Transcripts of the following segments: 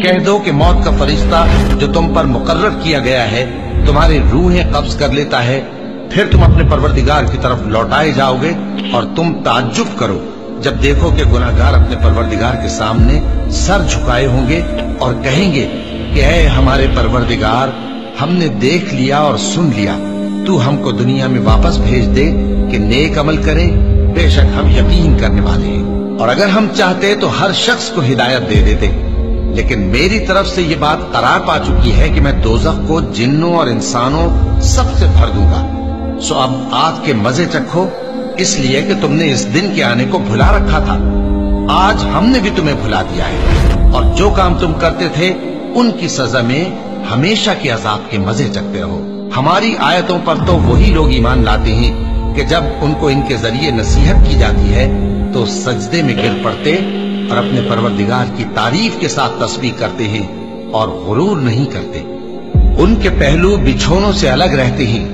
کہہ دو کہ موت کا فرشتہ جو تم پر مقرر کیا گیا ہے تمہاری روحیں قبض کر لیتا ہے، پھر تم اپنے پروردگار کی طرف لوٹائے جاؤ گے، اور تم تعجب کرو جب دیکھو کہ گناہگار اپنے پروردگار کے سامنے سر جھکائے ہوں گے اور کہیں گے کہ اے ہمارے پروردگار، ہم نے دیکھ لیا اور سن لیا، تو ہم کو دنیا میں واپس بھیج دے کہ نیک عمل کریں، بے شک ہم یقین کرنے والے ہیں۔ اور اگر ہم چاہتے تو ہر شخص کو ہدایت دے دیتے، لیکن میری طرف سے یہ بات قرار پا چکی ہے کہ میں دوزخ کو جنوں اور انسانوں سب سے بھر دوں گا، سو اب آگ کے مزے چکھو، اس لیے کہ تم نے اس دن کے آنے کو بھلا رکھا تھا، آج ہم نے بھی تمہیں بھلا دیا ہے، اور جو کام تم کرتے تھے ان کی سزا میں ہمیشہ کے عذاب کے مزے چکھتے رہو۔ ہماری آیتوں پر تو وہی لوگ ایمان لاتے ہیں کہ جب ان کو ان کے ذریعے نصیحت کی جاتی ہے تو سجدے میں گر پڑتے اور اپنے پروردگار کی تعریف کے ساتھ تسبیح کرتے ہیں اور غرور نہیں کرتے۔ ان کے پہلو بچھونوں سے الگ رہتے ہیں،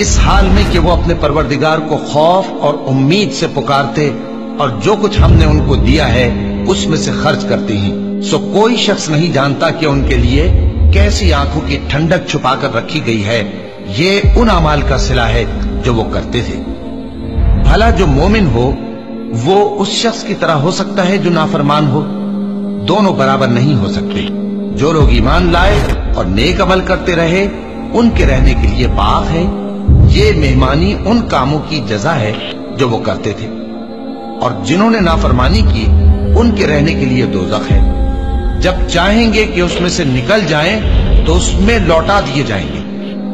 اس حال میں کہ وہ اپنے پروردگار کو خوف اور امید سے پکارتے اور جو کچھ ہم نے ان کو دیا ہے اس میں سے خرچ کرتے ہیں۔ سو کوئی شخص نہیں جانتا کہ ان کے لیے کیسی آنکھوں کی ٹھنڈک چھپا کر رکھی گئی ہے، یہ ان اعمال کا صلہ ہے جو وہ کرتے تھے۔ بھلا جو مومن ہو وہ اس شخص کی طرح ہو سکتا ہے جو نافرمان ہو؟ دونوں برابر نہیں ہو سکتے۔ جو لوگ ایمان لائے اور نیک عمل کرتے رہے ان کے رہنے کے لیے باغ ہے، یہ مہمانی ان کاموں کی جزا ہے جو وہ کرتے تھے، اور جنہوں نے نافرمانی کی ان کے رہنے کے لیے دوزخ ہے، جب چاہیں گے کہ اس میں سے نکل جائیں تو اس میں لوٹا دیے جائیں گے،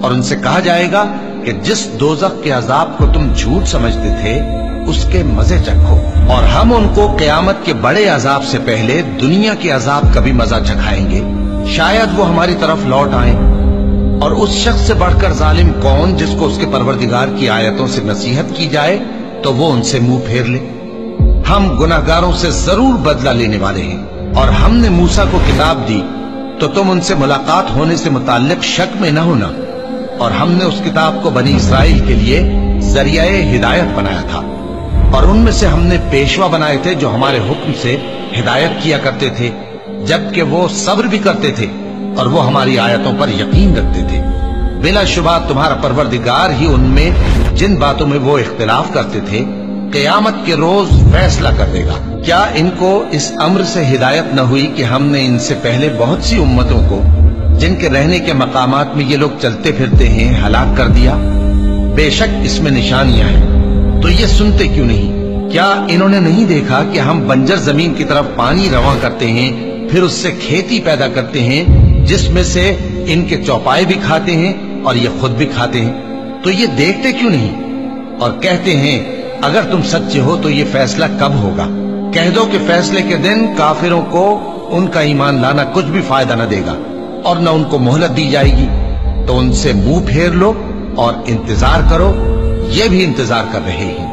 اور ان سے کہا جائے گا کہ جس دوزخ کے عذاب کو تم جھوٹ سمجھتے تھے اس کے مزے چکھو، اور ہم ان کو قیامت کے بڑے عذاب سے پہلے دنیا کے عذاب کا بھی مزہ چکھائیں گے، شاید وہ ہماری طرف لوٹ آئیں۔ اور اس شخص سے بڑھ کر ظالم کون جس کو اس کے پروردگار کی آیتوں سے نصیحت کی جائے تو وہ ان سے منہ پھیر لے۔ ہم گناہگاروں سے ضرور بدلہ لینے والے ہیں، اور ہم نے موسیٰ کو کتاب دی تو تم ان سے ملاقات ہونے سے متعلق شک میں نہ ہونا، اور ہم نے اس کتاب کو بنی اسرائیل کے لیے ذریعہ ہدایت بنایا تھا، اور ان میں سے ہم نے پیشوا بنائے تھے جو ہمارے حکم سے ہدایت کیا کرتے تھے، جبکہ وہ صبر بھی کرتے تھے اور وہ ہماری آیتوں پر یقین رکھتے تھے۔ بلا شبہ تمہارا پروردگار ہی ان میں جن باتوں میں وہ اختلاف کرتے تھے قیامت کے روز فیصلہ کر دے گا۔ کیا ان کو اس امر سے ہدایت نہ ہوئی کہ ہم نے ان سے پہلے بہت سی امتوں کو جن کے رہنے کے مقامات میں یہ لوگ چلتے پھرتے ہیں ہلاک کر دیا؟ بے شک اس میں نشانیاں ہیں، تو یہ سنتے کیوں نہیں؟ کیا انہوں نے نہیں دیکھا کہ ہم بنجر زمین کی طرف پانی رواں کرتے ہیں، پھر اس سے کھیتی پیدا کرتے ہیں جس میں سے ان کے چوپائے بھی کھاتے ہیں اور یہ خود بھی کھاتے ہیں؟ تو یہ دیکھتے کیوں نہیں؟ اور کہتے ہیں اگر تم سچے ہو تو یہ فیصلہ کب ہوگا؟ کہہ دو کہ فیصلے کے دن کافروں کو ان کا ایمان لانا کچھ بھی فائدہ نہ دے گا اور نہ ان کو مہلت دی جائے گی، تو ان سے منہ پھیر لو اور انتظار کرو، یہ بھی انتظار کر رہے ہیں۔